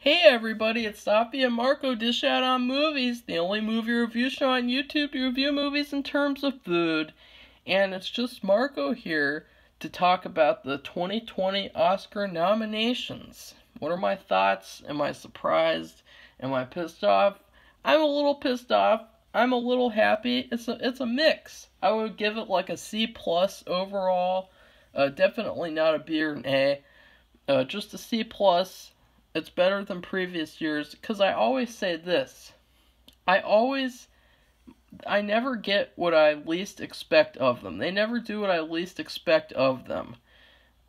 Hey everybody, it's Safi and Marco Dish Out on Movies, the only movie review show on YouTube to review movies in terms of food. And it's just Marco here to talk about the 2020 Oscar nominations. What are my thoughts? Am I surprised? Am I pissed off? I'm a little pissed off. I'm a little happy. It's a mix. I would give it like a C plus overall. Definitely not a B or an A. Just a C plus. It's better than previous years, because I always say this. I never get what I least expect of them. They never do what I least expect of them.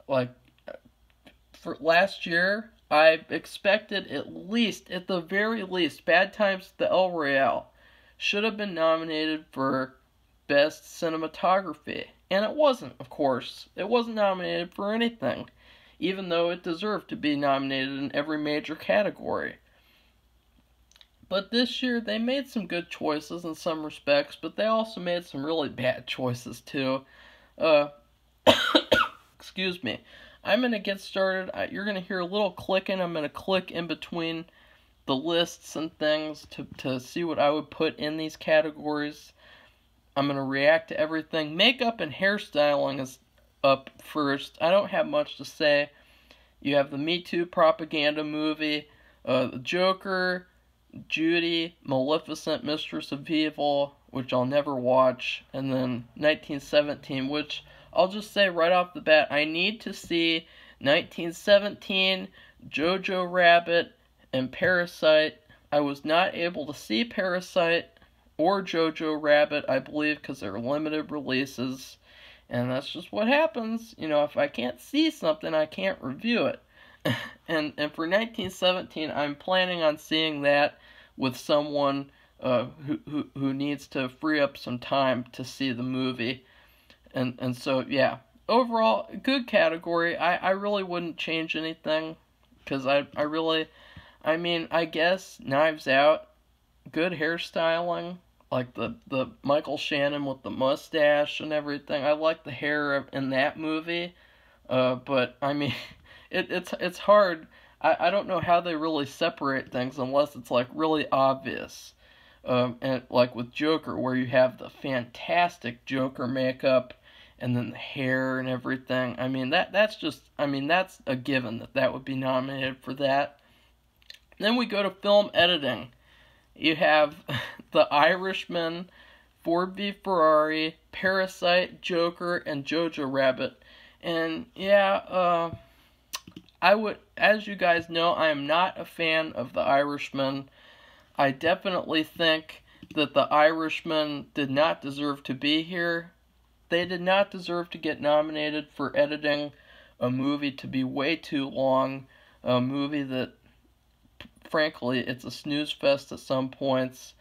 Like, for last year, I expected at the very least, Bad Times at the El Royale should have been nominated for Best Cinematography. And it wasn't, of course. It wasn't nominated for anything, even though it deserved to be nominated in every major category. But this year, they made some good choices in some respects, but they also made some really bad choices, too. Excuse me. I'm going to get started. You're going to hear a little clicking. I'm going to click in between the lists and things to see what I would put in these categories. I'm going to react to everything. Makeup and hairstyling is up first. I don't have much to say. You have the Me Too propaganda movie, the Joker, Judy, Maleficent, Mistress of Evil, which I'll never watch, and then 1917, which I'll just say right off the bat, I need to see 1917, Jojo Rabbit, and Parasite. I was not able to see Parasite or Jojo Rabbit, I believe, because they're limited releases. And that's just what happens. You know, if I can't see something, I can't review it. and for 1917, I'm planning on seeing that with someone who needs to free up some time to see the movie. And so, yeah. Overall, good category. I really wouldn't change anything. Because I guess Knives Out, good hairstyling. Like the Michael Shannon with the mustache and everything. I like the hair in that movie, but I mean, it's hard. I don't know how they really separate things unless it's like really obvious. And like with Joker, where you have the fantastic Joker makeup and then the hair and everything. I mean that's a given that would be nominated for that. Then we go to film editing. You have The Irishman, Ford v Ferrari, Parasite, Joker, and Jojo Rabbit. And yeah, as you guys know, I am not a fan of The Irishman. I definitely think that The Irishman did not deserve to be here. They did not deserve to get nominated for editing a movie to be way too long, a movie that, frankly, it's a snooze fest at some points.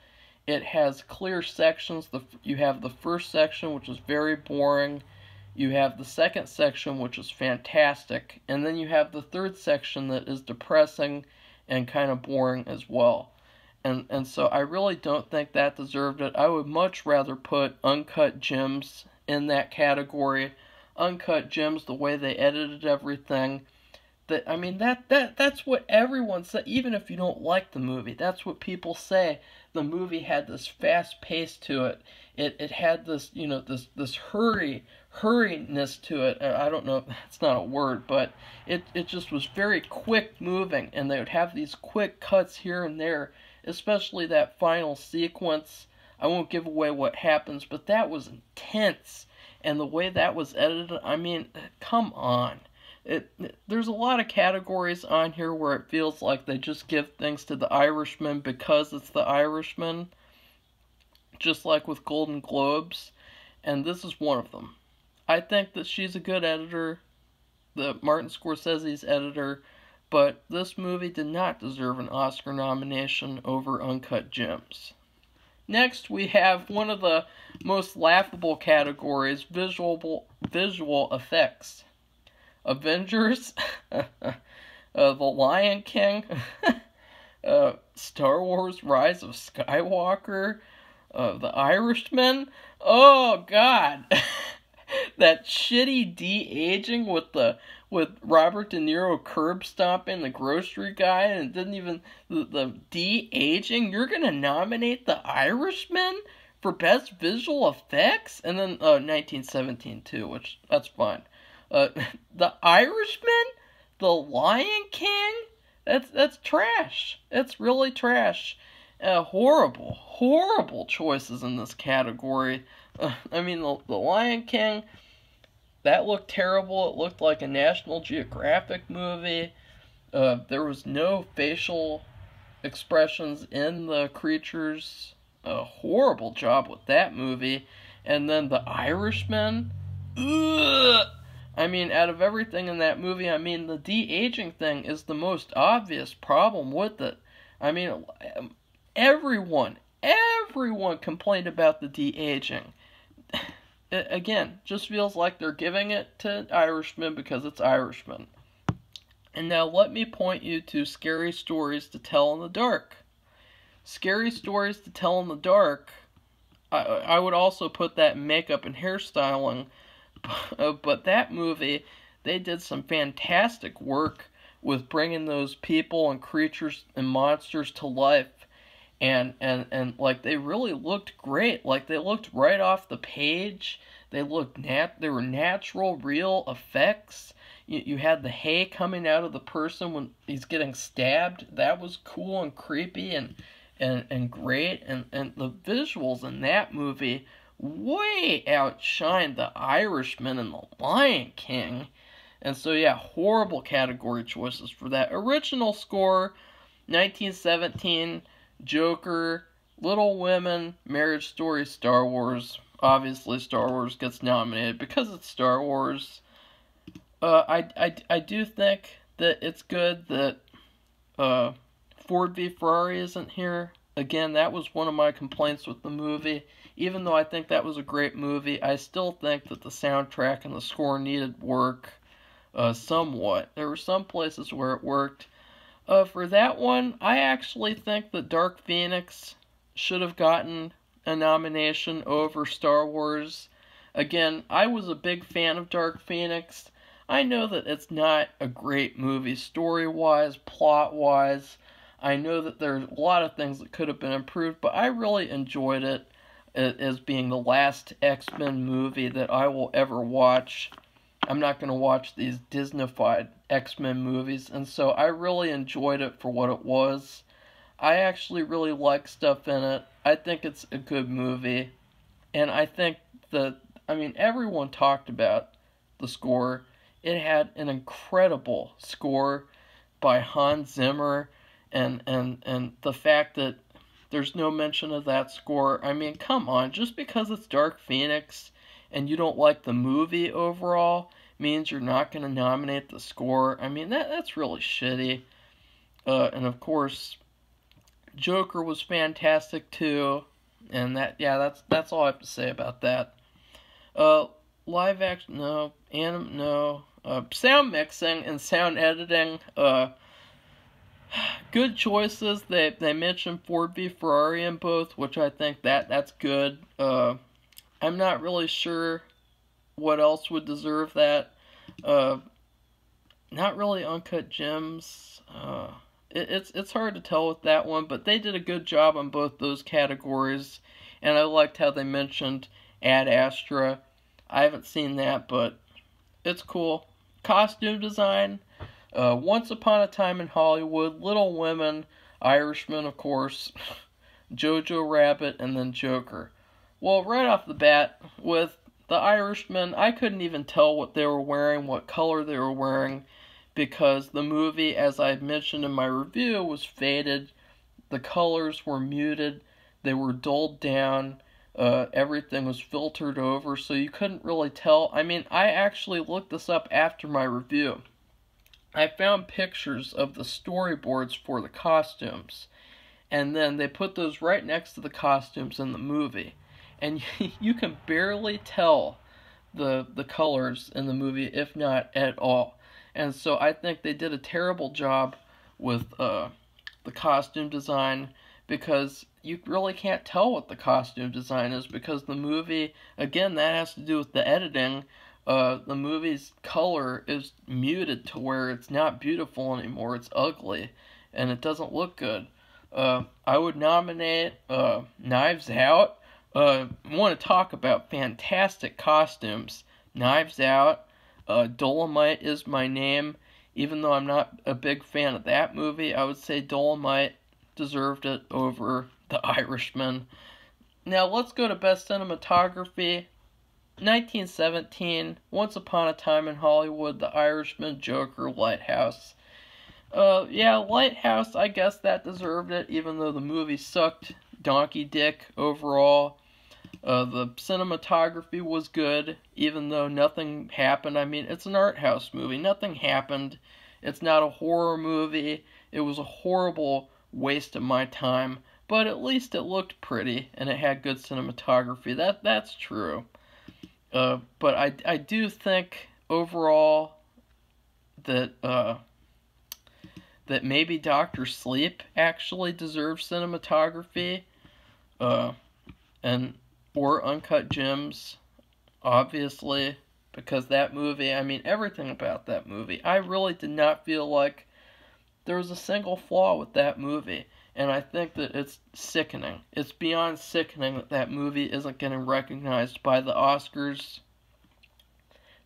It has clear sections. You have the first section, which is very boring. You have the second section, which is fantastic. And then you have the third section that is depressing and kind of boring as well. And so I really don't think that deserved it. I would much rather put Uncut Gems in that category. Uncut Gems, the way they edited everything. That's what everyone said. Even if you don't like the movie, that's what people say. The movie had this fast pace to it. It had this, this hurriness to it. I don't know if that's not a word, but it just was very quick moving, and they would have these quick cuts here and there, especially that final sequence. I won't give away what happens, but that was intense, and the way that was edited, come on. There's a lot of categories on here where it feels like they just give things to The Irishman because it's The Irishman, just like with Golden Globes, and this is one of them. I think that she's a good editor, the Martin Scorsese's editor, but this movie did not deserve an Oscar nomination over Uncut Gems. Next, we have one of the most laughable categories, visual effects. Avengers, The Lion King, Star Wars Rise of Skywalker, The Irishman. Oh God, that shitty de-aging with the with Robert De Niro curb stomping the grocery guy, and it didn't even the de-aging. You're gonna nominate The Irishman for best visual effects, and then 1917 too, which that's fine. The Irishman, The Lion King, that's trash. It's really trash. Horrible choices in this category. I mean, the Lion King, that looked terrible. It looked like a National Geographic movie. There was no facial expressions in the creatures. A horrible job with that movie. And then The Irishman, ugh! I mean, out of everything in that movie, I mean, the de-aging thing is the most obvious problem with it. I mean, everyone complained about the de-aging. Again, just feels like they're giving it to Irishman because it's Irishman. And now let me point you to Scary Stories to Tell in the Dark. Scary Stories to Tell in the Dark, I would also put that in makeup and hairstyling, but that movie, they did some fantastic work with bringing those people and creatures and monsters to life. And like, they really looked great. Like, they looked right off the page. They were natural, real effects. You had the hay coming out of the person when he's getting stabbed. That was cool and creepy and great. And the visuals in that movie way outshined The Irishman and The Lion King. And so, yeah, horrible category choices for that. Original score, 1917... Joker, Little Women, Marriage Story, Star Wars. Obviously, Star Wars gets nominated because it's Star Wars. I do think that it's good that Ford v Ferrari isn't here. Again, that was one of my complaints with the movie. Even though I think that was a great movie, I still think that the soundtrack and the score needed work somewhat. There were some places where it worked. For that one, I actually think that Dark Phoenix should have gotten a nomination over Star Wars. Again, I was a big fan of Dark Phoenix. I know that it's not a great movie story-wise, plot-wise. I know that there's a lot of things that could have been improved, but I really enjoyed it as being the last X-Men movie that I will ever watch. I'm not going to watch these Disney-fied X-Men movies, and so I really enjoyed it for what it was. I actually really like stuff in it. I think it's a good movie, and I think that, I mean, everyone talked about the score. It had an incredible score by Hans Zimmer, and the fact that there's no mention of that score, I mean, come on, just because it's Dark Phoenix and you don't like the movie overall means you're not going to nominate the score. I mean, that's really shitty. And of course, Joker was fantastic too. And that's all I have to say about that. Live action, no. No. Sound mixing and sound editing, good choices. They mentioned Ford v Ferrari in both, which I think that's good. I'm not really sure what else would deserve that. Not really Uncut Gems. It's hard to tell with that one, but they did a good job on both those categories, and I liked how they mentioned Ad Astra. I haven't seen that, but it's cool. Costume design, Once Upon a Time in Hollywood, Little Women, Irishman, of course, Jojo Rabbit, and then Joker. Well, right off the bat, with The Irishman, I couldn't even tell what they were wearing, what color they were wearing, because the movie, as I mentioned in my review, was faded. The colors were muted. They were dulled down. Everything was filtered over, so you couldn't really tell. I mean, I actually looked this up after my review. I found pictures of the storyboards for the costumes, and then they put those right next to the costumes in the movie. And you can barely tell the colors in the movie, if not at all. And so I think they did a terrible job with the costume design, because you really can't tell what the costume design is, because the movie, again, that has to do with the editing, The movie's color is muted to where it's not beautiful anymore. It's ugly, and it doesn't look good. I would nominate Knives Out. I want to talk about fantastic costumes. Knives Out, Dolomite Is My Name. Even though I'm not a big fan of that movie, I would say Dolomite deserved it over The Irishman. Now let's go to Best Cinematography. 1917, Once Upon a Time in Hollywood, The Irishman, Joker, Lighthouse. Yeah, Lighthouse, I guess that deserved it, even though the movie sucked donkey dick overall. The cinematography was good, even though nothing happened. I mean, it's an art house movie. Nothing happened. It's not a horror movie. It was a horrible waste of my time. But at least it looked pretty, and it had good cinematography. That's true. But I do think overall that that maybe Dr. Sleep actually deserves cinematography, and or Uncut Gems, obviously, because that movie, I mean, everything about that movie, I really did not feel like there was a single flaw with that movie. And I think that it's sickening. It's beyond sickening that that movie isn't getting recognized by the Oscars.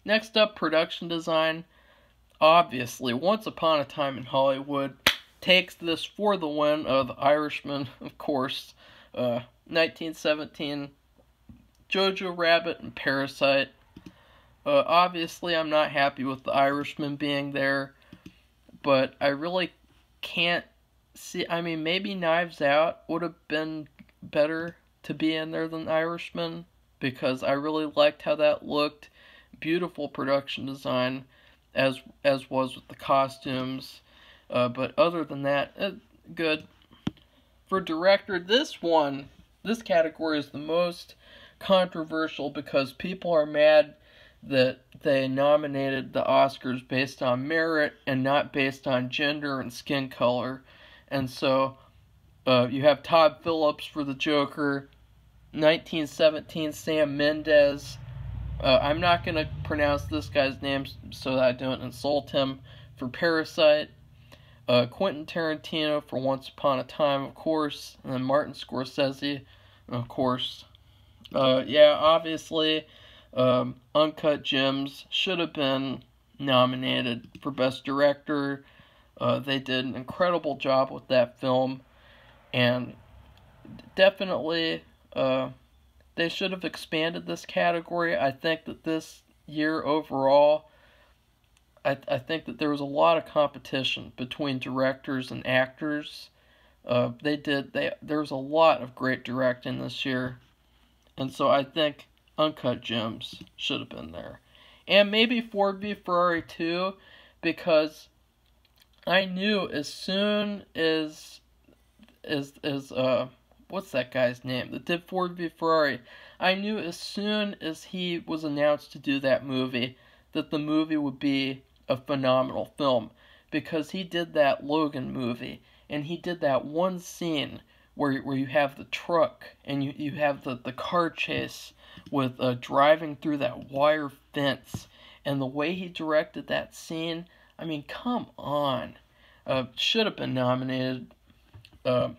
Next up, production design. Obviously, Once Upon a Time in Hollywood takes this for the win of The Irishman, of course. 1917, Jojo Rabbit, and Parasite. Obviously, I'm not happy with The Irishman being there, but I really can't see, I mean, maybe Knives Out would have been better to be in there than Irishman, because I really liked how that looked. Beautiful production design, as was with the costumes. But other than that, good. For director, this category is the most controversial because people are mad that they nominated the Oscars based on merit and not based on gender and skin color. And so, you have Todd Phillips for the Joker, 1917, Sam Mendes. I'm not going to pronounce this guy's name so that I don't insult him, for Parasite. Quentin Tarantino for Once Upon a Time, of course. And then Martin Scorsese, of course. Yeah, obviously, Uncut Gems should have been nominated for Best Director. They did an incredible job with that film, and definitely they should have expanded this category. I think that this year overall, I think that there was a lot of competition between directors and actors. There was a lot of great directing this year, and so I think Uncut Gems should have been there. And maybe Ford v Ferrari too, because I knew as soon as what's that guy's name that did Ford v Ferrari, I knew as soon as he was announced to do that movie that the movie would be a phenomenal film, because he did that Logan movie, and he did that one scene where you have the truck and you have the car chase with driving through that wire fence, and the way he directed that scene, I mean, come on. Should have been nominated. And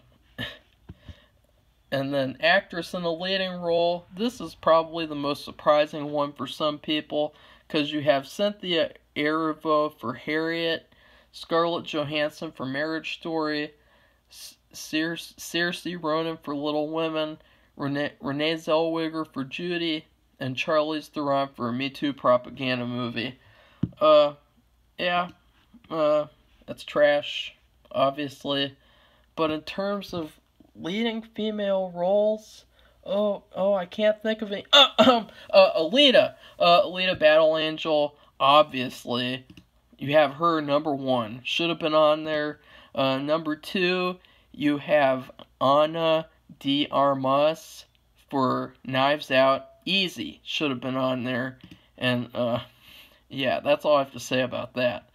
then actress in a leading role, this is probably the most surprising one for some people, because you have Cynthia Erivo for Harriet, Scarlett Johansson for Marriage Story, Saoirse Ronan for Little Women, Renee Zellweger for Judy, and Charlize Theron for a Me Too propaganda movie. Yeah, that's trash, obviously. But in terms of leading female roles, I can't think of any. Alita Battle Angel, obviously. You have her number one, should have been on there. Number two, you have Ana de Armas for Knives Out, easy, should have been on there. And yeah, that's all I have to say about that.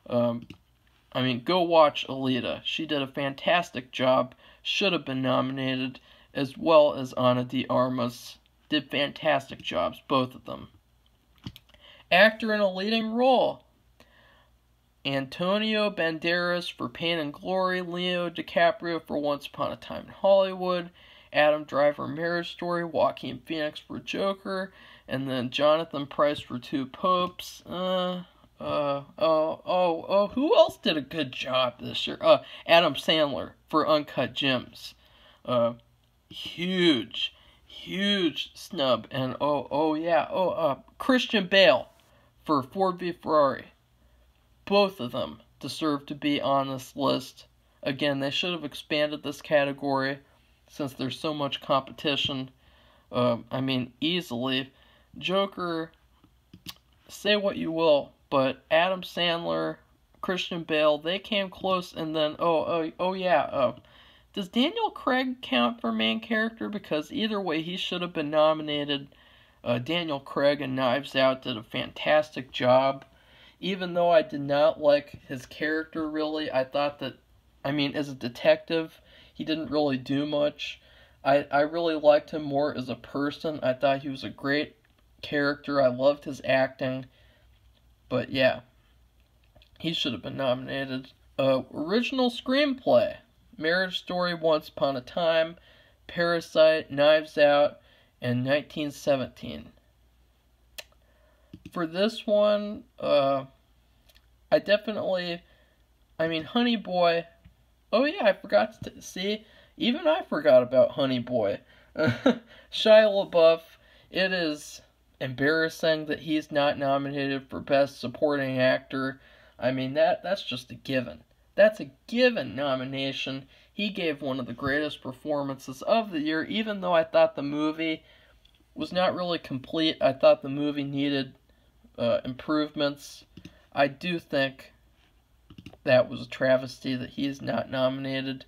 I mean, go watch Alita. She did a fantastic job, should have been nominated, as well as Ana de Armas. Did fantastic jobs, both of them. Actor in a leading role: Antonio Banderas for Pain and Glory, Leo DiCaprio for Once Upon a Time in Hollywood, Adam Driver Marriage Story, Joaquin Phoenix for Joker, and then Jonathan Pryce for Two Popes. Who else did a good job this year? Adam Sandler for Uncut Gems. Huge, huge snub. And Christian Bale for Ford v Ferrari. Both of them deserve to be on this list. Again, they should have expanded this category since there's so much competition. Easily. Joker, say what you will, but Adam Sandler, Christian Bale, they came close. And then does Daniel Craig count for main character? Because either way, he should have been nominated. Daniel Craig in Knives Out did a fantastic job. Even though I did not like his character really, I thought that, as a detective, he didn't really do much. I really liked him more as a person. I thought he was a great character. I loved his acting. But yeah, he should have been nominated. Original screenplay: Marriage Story, Once Upon a Time, Parasite, Knives Out, and 1917. For this one, I definitely, Honey Boy. Oh yeah, I forgot to see. Even I forgot about Honey Boy. Shia LaBeouf. It is embarrassing that he's not nominated for Best Supporting Actor. That's just a given. That's a given nomination. He gave one of the greatest performances of the year, even though I thought the movie was not really complete. I thought the movie needed improvements. I do think that was a travesty that he is not nominated.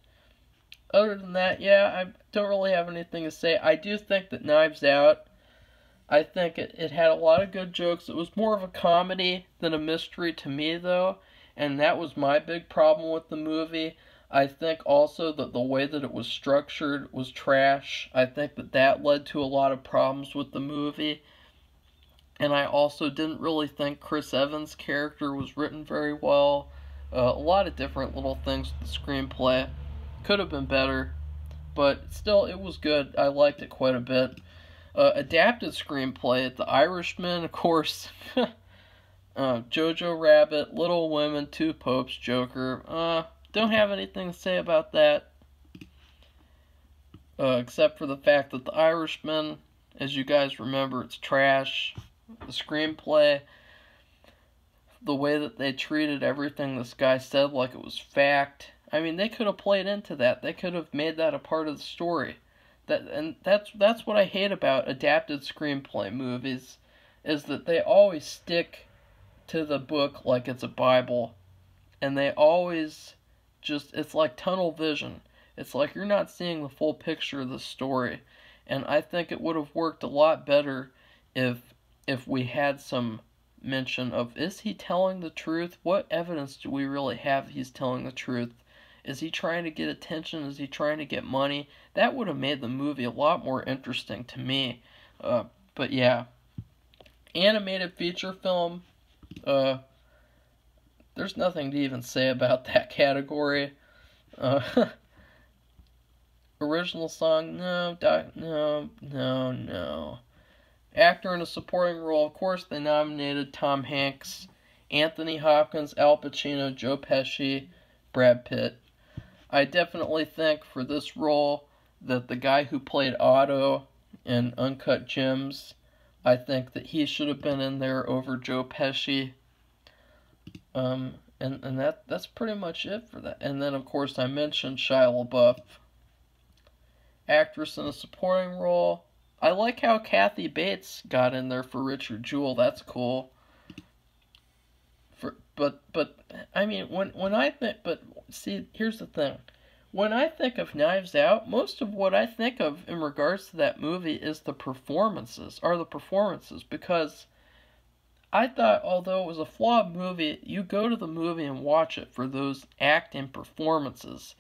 Other than that, I don't really have anything to say. I do think that Knives Out, I think it had a lot of good jokes. It was more of a comedy than a mystery to me, though, and that was my big problem with the movie. I think also that the way that it was structured was trash. I think that led to a lot of problems with the movie. And I also didn't really think Chris Evans' character was written very well. A lot of different little things with the screenplay. Could have been better, but still, it was good. I liked it quite a bit. Adapted screenplay: The Irishman, of course. Jojo Rabbit, Little Women, Two Popes, Joker. Don't have anything to say about that. Except for the fact that The Irishman, as you guys remember, it's trash. The screenplay, the way that they treated everything this guy said like it was fact. They could have played into that. They could have made that a part of the story. That's what I hate about adapted screenplay movies, is that they always stick to the book like it's a Bible, and they always it's like tunnel vision. It's like you're not seeing the full picture of the story. And I think it would have worked a lot better if we had some mention of, is he telling the truth? What evidence do we really have he's telling the truth? Is he trying to get attention? Is he trying to get money? That would have made the movie a lot more interesting to me. But yeah. Animated feature film. There's nothing to even say about that category. Original song, no. Actor in a supporting role, of course, they nominated Tom Hanks, Anthony Hopkins, Al Pacino, Joe Pesci, Brad Pitt. I definitely think for this role that the guy who played Otto in Uncut Gems, I think that he should have been in there over Joe Pesci. And that's pretty much it for that. And then, of course, I mentioned Shia LaBeouf. Actress in a supporting role, I like how Kathy Bates got in there for Richard Jewell. That's cool. Here's the thing. When I think of Knives Out, most of what I think of in regards to that movie is the performances, because I thought, although it was a flawed movie, you go to the movie and watch it for those acting performances.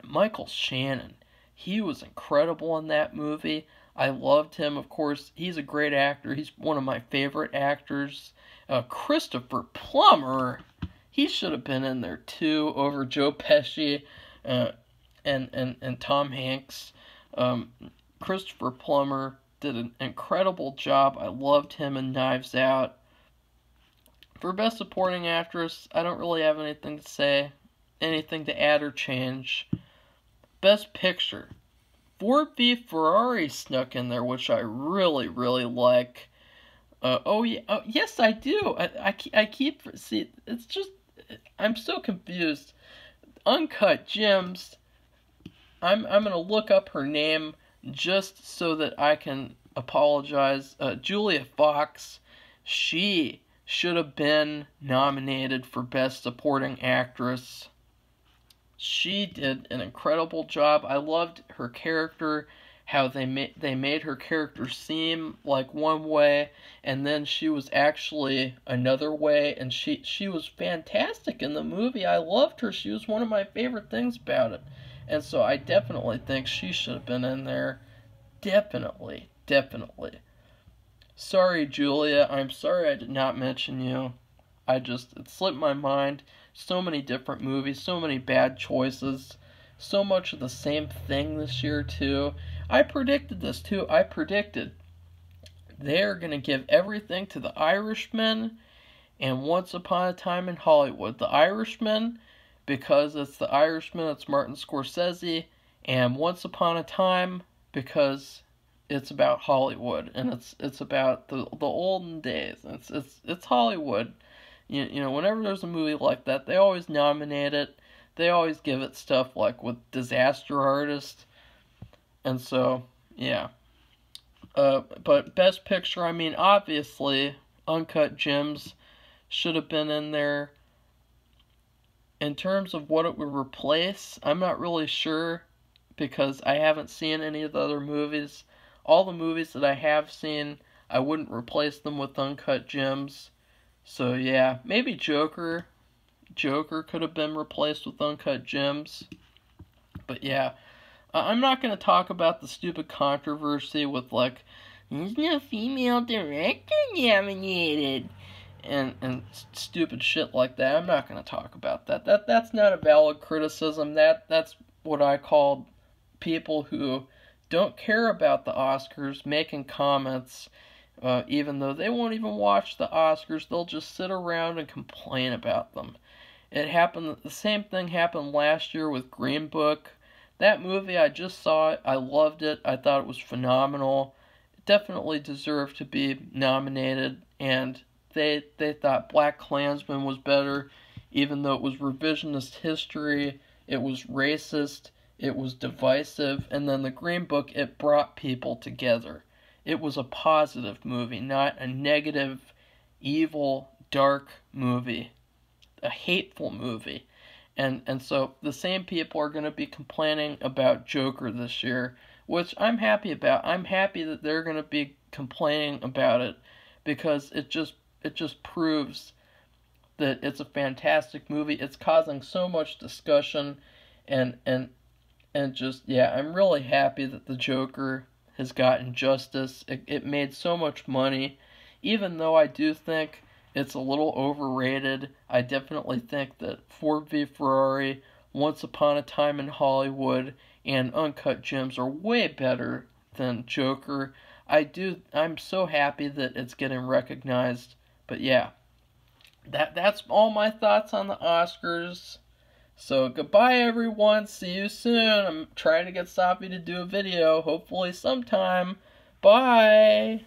Michael Shannon, he was incredible in that movie. I loved him. Of course, he's a great actor. He's one of my favorite actors. Christopher Plummer, he should have been in there too, over Joe Pesci uh, and Tom Hanks. Christopher Plummer did an incredible job. I loved him in Knives Out. For Best Supporting Actress, I don't really have anything to say, anything to add or change. Best Picture. Ford v Ferrari snuck in there, which I really, really like. Yes, I do. I keep, see, it's just, I'm so confused. Uncut Gems, I'm gonna look up her name just so that I can apologize. Julia Fox, she should have been nominated for Best Supporting Actress. She did an incredible job. I loved her character, how they made her character seem like one way, and then she was actually another way, and she was fantastic in the movie. I loved her. She was one of my favorite things about it. And so I definitely think she should have been in there. Definitely, definitely. Sorry, Julia. I'm sorry I did not mention you. It slipped my mind. So many different movies, so many bad choices, so much of the same thing this year, too. I predicted this, too. I predicted they're going to give everything to The Irishman and Once Upon a Time in Hollywood. The Irishman, because it's The Irishman, it's Martin Scorsese, and Once Upon a Time, because it's about Hollywood, and it's about the olden days. It's Hollywood. You know, whenever there's a movie like that, they always nominate it. They always give it stuff like with Disaster Artist. And so, yeah. But Best Picture, I mean, obviously, Uncut Gems should have been in there. In terms of what it would replace, I'm not really sure because I haven't seen any of the other movies. All the movies that I have seen, I wouldn't replace them with Uncut Gems. So yeah, maybe Joker. Joker could have been replaced with Uncut Gems. But yeah, I'm not going to talk about the stupid controversy with like, there's no female director nominated. And stupid shit like that. I'm not going to talk about that. That's not a valid criticism. That's what I call people who don't care about the Oscars making comments. Even though they won't even watch the Oscars, they'll just sit around and complain about them. The same thing happened last year with Green Book. That movie, I just saw it, I loved it, I thought it was phenomenal. It definitely deserved to be nominated, and they thought Black Klansman was better, even though it was revisionist history, it was racist, it was divisive, and then the Green Book, it brought people together. It was a positive movie, not a negative, evil, dark movie. A hateful movie. And so the same people are going to be complaining about Joker this year, which I'm happy about. I'm happy that they're going to be complaining about it because it just proves that it's a fantastic movie. It's causing so much discussion and just, yeah, I'm really happy that the Joker has gotten justice. It made so much money, even though I do think it's a little overrated. I definitely think that Ford v Ferrari, Once Upon a Time in Hollywood, and Uncut Gems are way better than Joker. I'm so happy that it's getting recognized. But yeah, that's all my thoughts on the Oscars. So goodbye everyone, see you soon. I'm trying to get Safi to do a video, hopefully sometime. Bye!